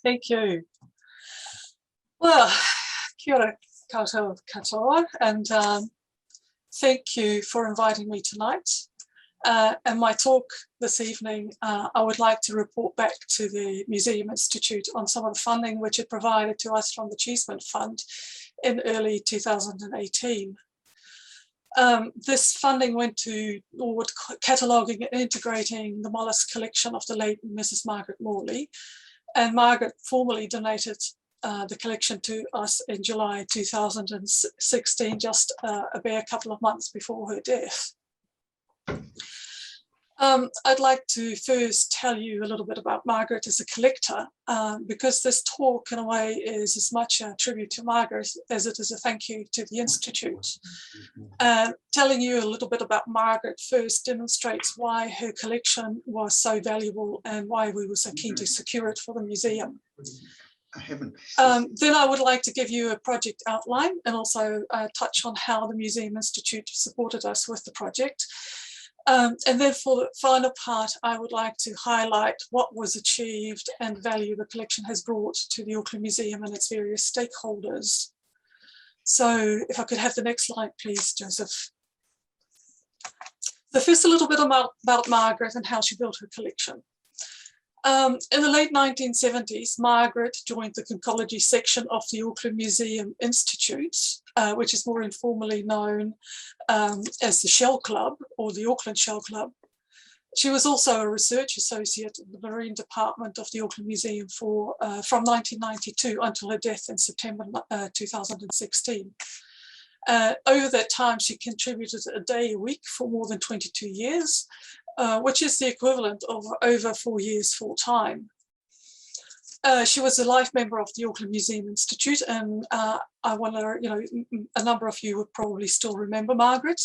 Thank you. Well, kia ora koutou katoa, and thank you for inviting me tonight. And my talk this evening, I would like to report back to the Museum Institute on some of the funding which it provided to us from the Cheeseman Fund in early 2018. This funding went toward cataloguing and integrating the mollusk collection of the late Mrs. Margaret Morley, and Margaret formally donated the collection to us in July 2016, just a bare couple of months before her death. I'd like to first tell you a little bit about Margaret as a collector, because this talk in a way is as much a tribute to Margaret as it is a thank you to the Institute. Telling you a little bit about Margaret first demonstrates why her collection was so valuable and why we were so keen to secure it for the museum. Then I would like to give you a project outline and also touch on how the Museum Institute supported us with the project. And then for the final part, I would like to highlight what was achieved and value the collection has brought to the Auckland Museum and its various stakeholders. So if I could have the next slide, please, Joseph. So first a little bit about Margaret and how she built her collection. In the late 1970s, Margaret joined the conchology section of the Auckland Museum Institute, which is more informally known as the Shell Club or the Auckland Shell Club. She was also a research associate in the Marine Department of the Auckland Museum from 1992 until her death in September 2016. Over that time, she contributed a day a week for more than 22 years, which is the equivalent of over 4 years full time. She was a life member of the Auckland Museum Institute, and I wonder, a number of you would probably still remember Margaret.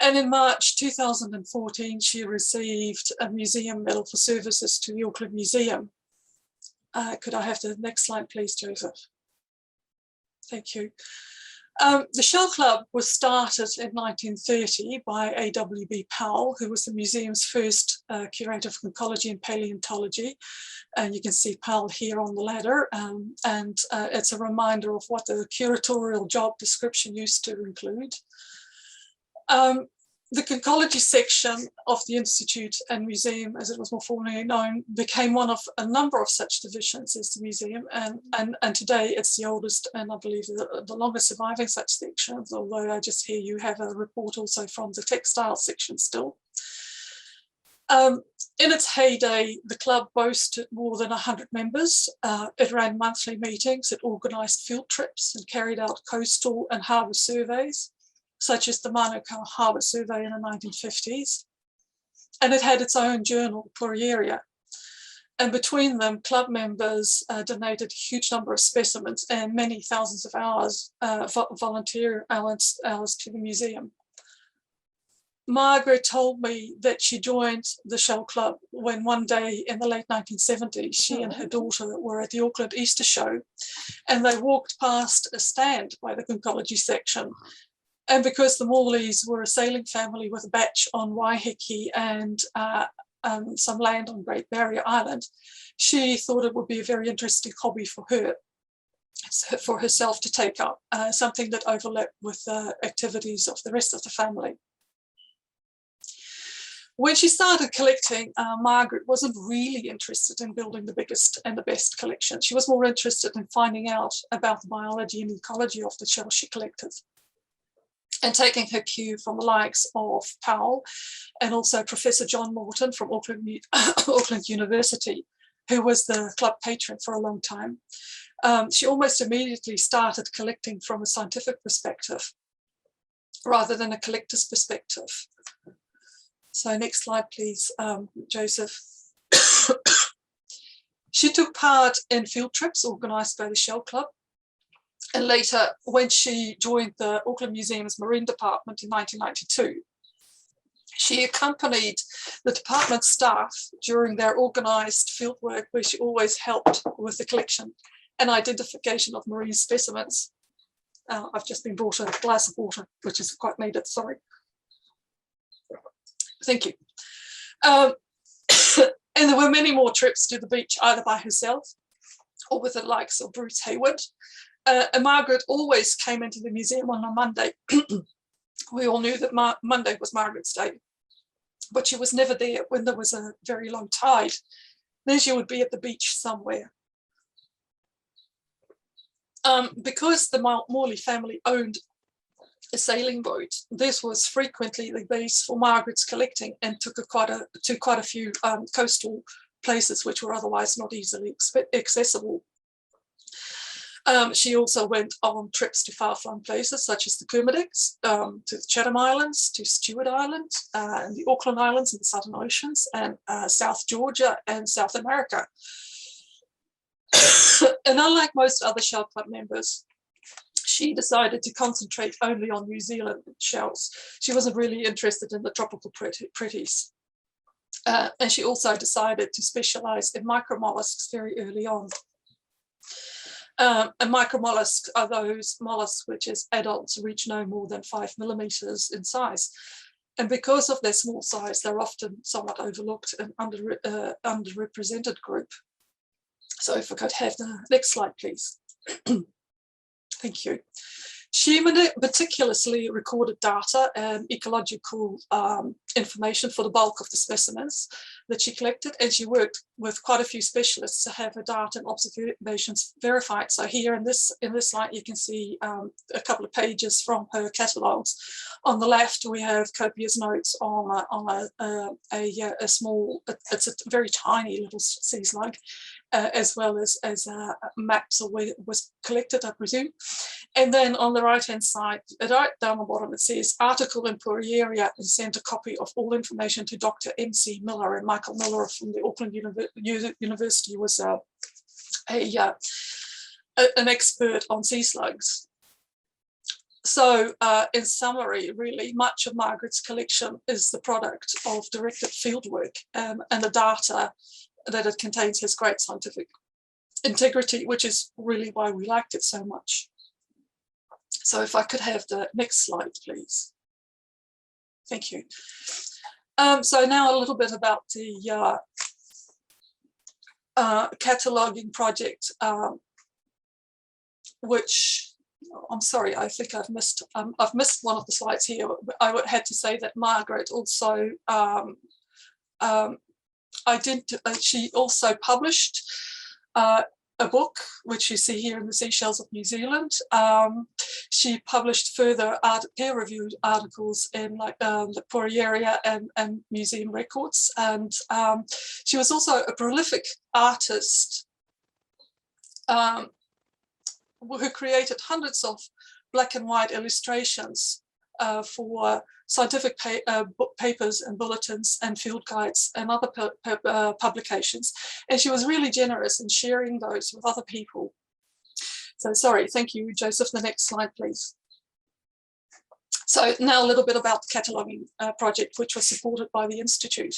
And in March 2014, she received a museum medal for services to the Auckland Museum. Could I have the next slide, please, Joseph? Thank you. The Shell Club was started in 1930 by A.W.B. Powell, who was the museum's first curator of conchology and paleontology. And you can see Powell here on the ladder. And it's a reminder of what the curatorial job description used to include. The conchology section of the Institute and Museum, as it was more formally known, became one of a number of such divisions as the museum, and today it's the oldest and I believe the longest surviving such sections, although I just hear you have a report also from the textile section still. In its heyday, the club boasted more than 100 members. It ran monthly meetings, it organised field trips and carried out coastal and harbour surveys, such as the Manukau Harbour Survey in the 1950s. And it had its own journal, Curator. And between them, club members donated a huge number of specimens and many thousands of hours, volunteer hours to the museum. Margaret told me that she joined the Shell Club when one day in the late 1970s, she and her daughter were at the Auckland Easter Show, and they walked past a stand by the conchology section. And because the Morleys were a sailing family with a batch on Waiheke and some land on Great Barrier Island, she thought it would be a very interesting hobby for her, for herself to take up, something that overlapped with the activities of the rest of the family. When she started collecting, Margaret wasn't really interested in building the biggest and the best collection. She was more interested in finding out about the biology and ecology of the shells she collected, and taking her cue from the likes of Powell and also Professor John Morton from Auckland University, who was the club patron for a long time. She almost immediately started collecting from a scientific perspective rather than a collector's perspective. So next slide, please, Joseph. She took part in field trips organised by the Shell Club. And later, when she joined the Auckland Museum's Marine Department in 1992, she accompanied the department staff during their organised fieldwork, where she always helped with the collection and identification of marine specimens. I've just been brought a glass of water, which is quite needed, sorry. Thank you. And there were many more trips to the beach, either by herself or with the likes of Bruce Hayward. And Margaret always came into the museum on a Monday. We all knew that Monday was Margaret's day, but she was never there when there was a very low tide. Then she would be at the beach somewhere. Because the Morley family owned a sailing boat, this was frequently the base for Margaret's collecting, and took her to quite a few coastal places which were otherwise not easily accessible. She also went on trips to far-flung places such as the Kermadec, to the Chatham Islands, to Stewart Island, and the Auckland Islands in the Southern Oceans, and South Georgia and South America. And unlike most other shell club members, she decided to concentrate only on New Zealand shells. She wasn't really interested in the tropical pretties. And she also decided to specialize in micromolluscs very early on. And micromolluscs are those mollusks which as adults reach no more than 5 millimeters in size. And because of their small size, they're often somewhat overlooked and underrepresented group. So if I could have the next slide, please. Thank you. She meticulously recorded data and ecological information for the bulk of the specimens that she collected, and she worked with quite a few specialists to have her data and observations verified. So here in this slide, you can see a couple of pages from her catalogues. On the left, we have copious notes on a small, it's a very tiny little sea slug, as well as maps of where it was collected, I presume. And then on the right-hand side, right down the bottom, it says article in Curator, and sent a copy of all information to Dr. M.C. Miller. And Michael Miller from the Auckland University was an expert on sea slugs. So in summary, really, much of Margaret's collection is the product of directed fieldwork, and the data that it contains has great scientific integrity, which is really why we liked it so much. So if I could have the next slide, please. Thank you. So now a little bit about the cataloguing project, which, I'm sorry, I think I've missed one of the slides here. I had to say that Margaret also, she also published a book, which you see here in the Seashells of New Zealand. She published further peer-reviewed articles in the Curator and Museum Records. And she was also a prolific artist who created hundreds of black and white illustrations for scientific papers and bulletins and field guides and other publications. And she was really generous in sharing those with other people. So sorry, thank you, Joseph. The next slide, please. So now a little bit about the cataloguing project, which was supported by the Institute.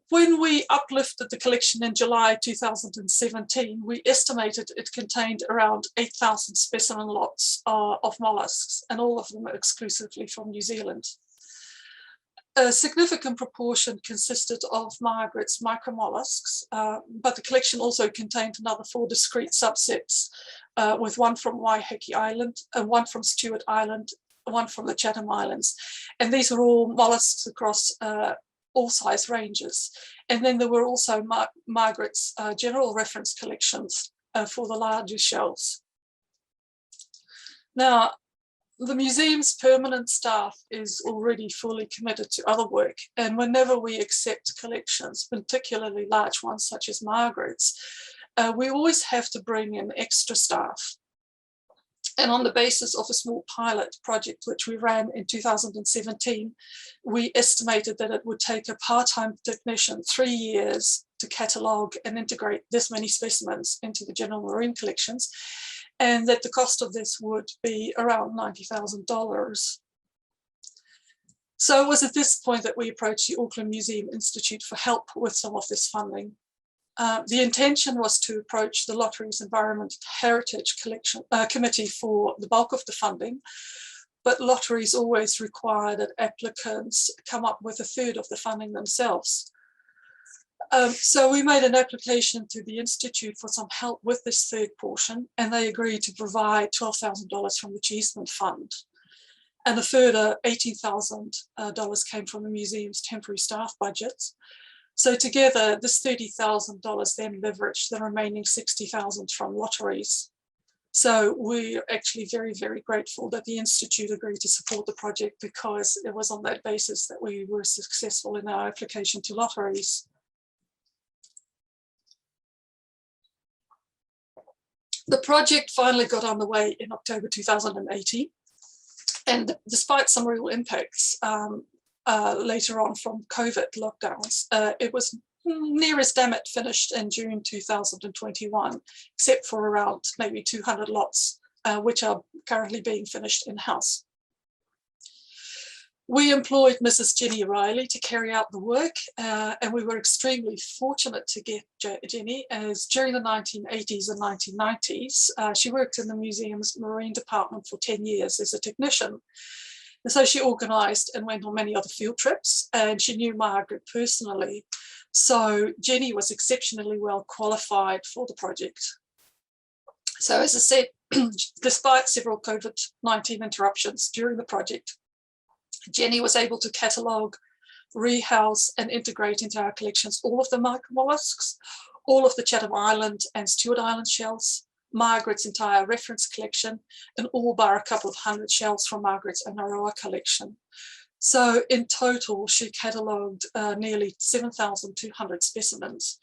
When we uplifted the collection in July 2017, we estimated it contained around 8,000 specimen lots of molluscs, and all of them are exclusively from New Zealand. A significant proportion consisted of Margaret's micromolluscs, but the collection also contained another 4 discrete subsets, with one from Waiheke Island, one from Stewart Island, one from the Chatham Islands. And these are all molluscs across all size ranges. And then there were also Margaret's general reference collections for the larger shells. Now, the museum's permanent staff is already fully committed to other work, and whenever we accept collections, particularly large ones such as Margaret's, we always have to bring in extra staff. And on the basis of a small pilot project, which we ran in 2017, we estimated that it would take a part-time technician 3 years to catalogue and integrate this many specimens into the general marine collections, and that the cost of this would be around $90,000. So it was at this point that we approached the Auckland Museum Institute for help with some of this funding. The intention was to approach the Lottery's Environment Heritage Committee for the bulk of the funding, but lotteries always require that applicants come up with a third of the funding themselves. So we made an application to the Institute for some help with this third portion, and they agreed to provide $12,000 from the Cheeseman Fund. And a further $18,000 came from the museum's temporary staff budget. So together, this $30,000 then leveraged the remaining $60,000 from lotteries. So we're actually very, very grateful that the Institute agreed to support the project, because it was on that basis that we were successful in our application to lotteries. The project finally got underway in October 2018, and despite some real impacts later on from COVID lockdowns, it was near as damn it finished in June 2021, except for around maybe 200 lots, which are currently being finished in-house. We employed Mrs. Jenny Riley to carry out the work, and we were extremely fortunate to get Jenny, as during the 1980s and 1990s, she worked in the museum's marine department for 10 years as a technician. And so she organised and went on many other field trips, and she knew Margaret personally. So Jenny was exceptionally well qualified for the project. So as I said, despite several COVID-19 interruptions during the project, Jenny was able to catalogue, rehouse and integrate into our collections all of the micromolluscs, all of the Chatham Island and Stewart Island shells, Margaret's entire reference collection, and all bar a couple of hundred shells from Margaret's Aroa collection. So in total, she catalogued nearly 7,200 specimens,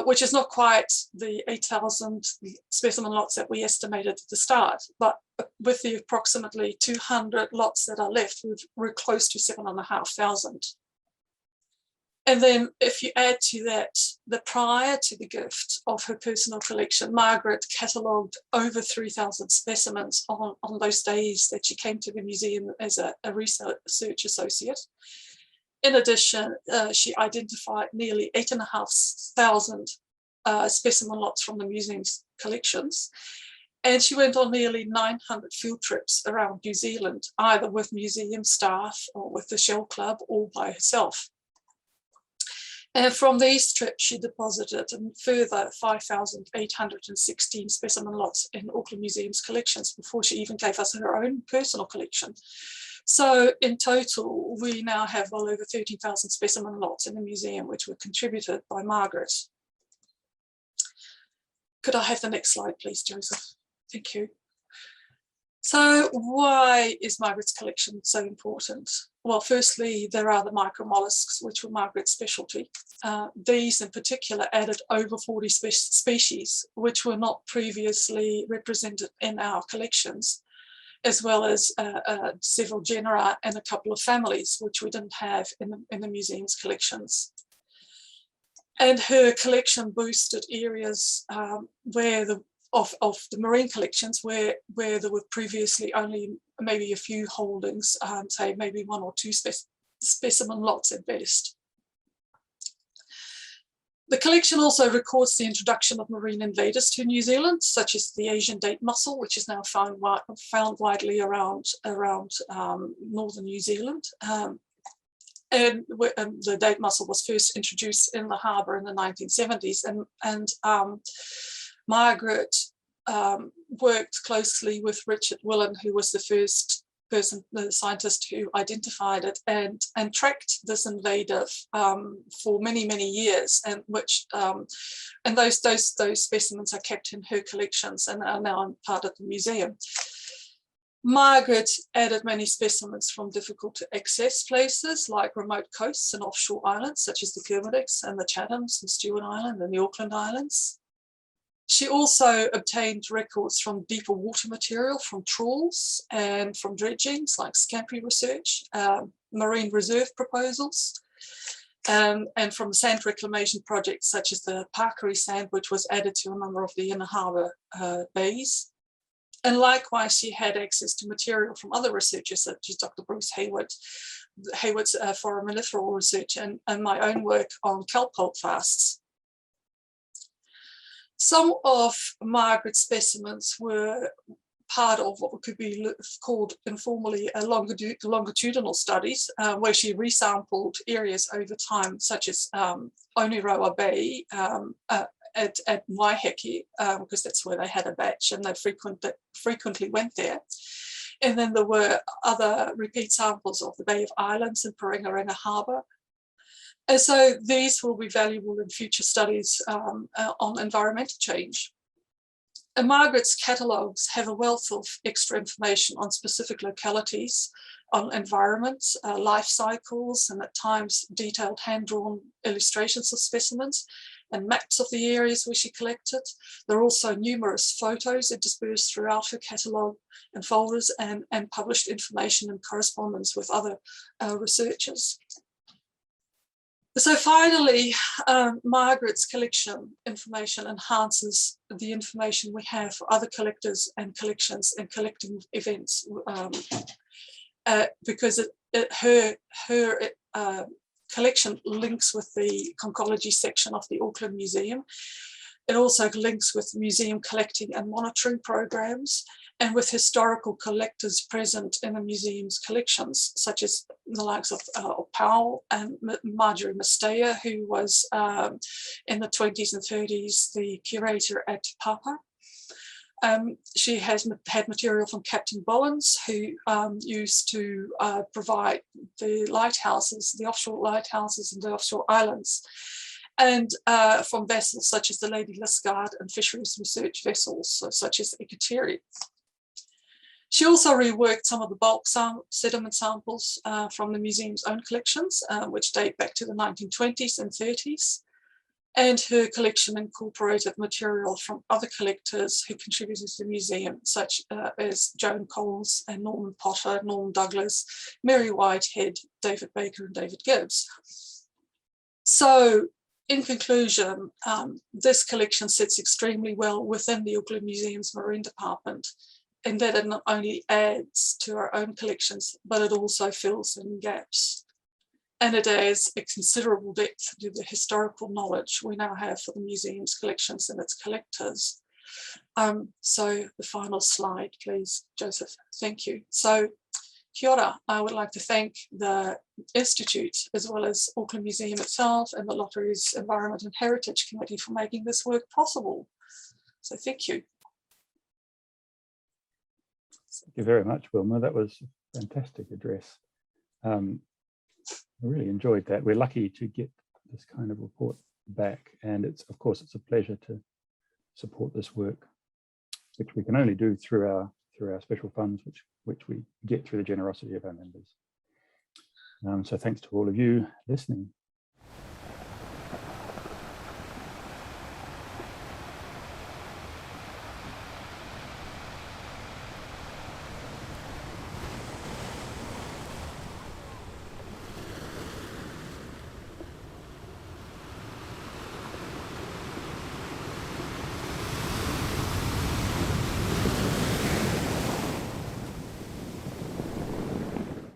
which is not quite the 8,000 specimen lots that we estimated at the start, but with the approximately 200 lots that are left, we're close to 7,500. And then if you add to that, the prior to the gift of her personal collection, Margaret catalogued over 3,000 specimens on those days that she came to the museum as a research associate. In addition, she identified nearly 8,500 specimen lots from the museum's collections. And she went on nearly 900 field trips around New Zealand, either with museum staff or with the Shell Club or by herself. And from these trips, she deposited a further 5,816 specimen lots in Auckland Museum's collections before she even gave us her own personal collection. So in total, we now have well over 13,000 specimen lots in the museum, which were contributed by Margaret. Could I have the next slide, please, Joseph? Thank you. So why is Margaret's collection so important? Well, firstly, there are the micromolluscs, which were Margaret's specialty. These in particular added over 40 species, which were not previously represented in our collections, as well as several genera and a couple of families, which we didn't have in the museum's collections. And her collection boosted areas of the marine collections where there were previously only maybe a few holdings, say maybe one or two specimen lots at best. The collection also records the introduction of marine invaders to New Zealand, such as the Asian date mussel, which is now found widely around northern New Zealand. And the date mussel was first introduced in the harbour in the 1970s, and Margaret worked closely with Richard Willen, who was the first the scientist who identified it and tracked this invader for many years, and which and those specimens are kept in her collections and are now part of the museum. Margaret added many specimens from difficult to access places like remote coasts and offshore islands such as the Kermadec and the Chathams and Stewart Island and the Auckland Islands. She also obtained records from deeper water material, from trawls and from dredgings like scampi research, marine reserve proposals, and from sand reclamation projects such as the Parkery sand, which was added to a number of the inner harbour bays. And likewise, she had access to material from other researchers such as Dr. Bruce Hayward's foraminifera research and my own work on kelp holdfasts. Some of Margaret's specimens were part of what could be called informally longitudinal studies, where she resampled areas over time, such as Oniroa Bay at Waiheke, because that's where they had a batch and they frequently went there. And then there were other repeat samples of the Bay of Islands and Parengarenga Harbour. And so these will be valuable in future studies on environmental change. And Margaret's catalogues have a wealth of extra information on specific localities, on environments, life cycles, and at times detailed hand-drawn illustrations of specimens and maps of the areas where she collected. There are also numerous photos interspersed throughout her catalogue and folders, and published information and correspondence with other researchers. So finally, Margaret's collection information enhances the information we have for other collectors and collections and collecting events, because her collection links with the conchology section of the Auckland Museum. It also links with museum collecting and monitoring programs, and with historical collectors present in the museum's collections, such as the likes of Powell and Marjorie Mastea, who was in the 20s and 30s the curator at Papa. She has had material from Captain Bollins, who used to provide the lighthouses, the offshore lighthouses and the offshore islands, and from vessels such as the Lady Liskeard and fisheries research vessels, such as Ecological. She also reworked some of the bulk sediment samples from the museum's own collections, which date back to the 1920s and 30s. And her collection incorporated material from other collectors who contributed to the museum, such as Joan Coles and Norman Potter, Norman Douglas, Mary Whitehead, David Baker, and David Gibbs. So, in conclusion, this collection sits extremely well within the Auckland Museum's Marine Department, in that it not only adds to our own collections, but it also fills in gaps. And it adds a considerable depth to the historical knowledge we now have for the museum's collections and its collectors. So the final slide, please, Joseph. Thank you. So, kia ora. I would like to thank the Institute, as well as Auckland Museum itself and the Lottery's Environment and Heritage Committee for making this work possible. So thank you. Thank you very much, Wilma. That was a fantastic address. I really enjoyed that. We're lucky to get this kind of report back, and of course it's a pleasure to support this work, which we can only do through our special funds, which we get through the generosity of our members. So thanks to all of you listening.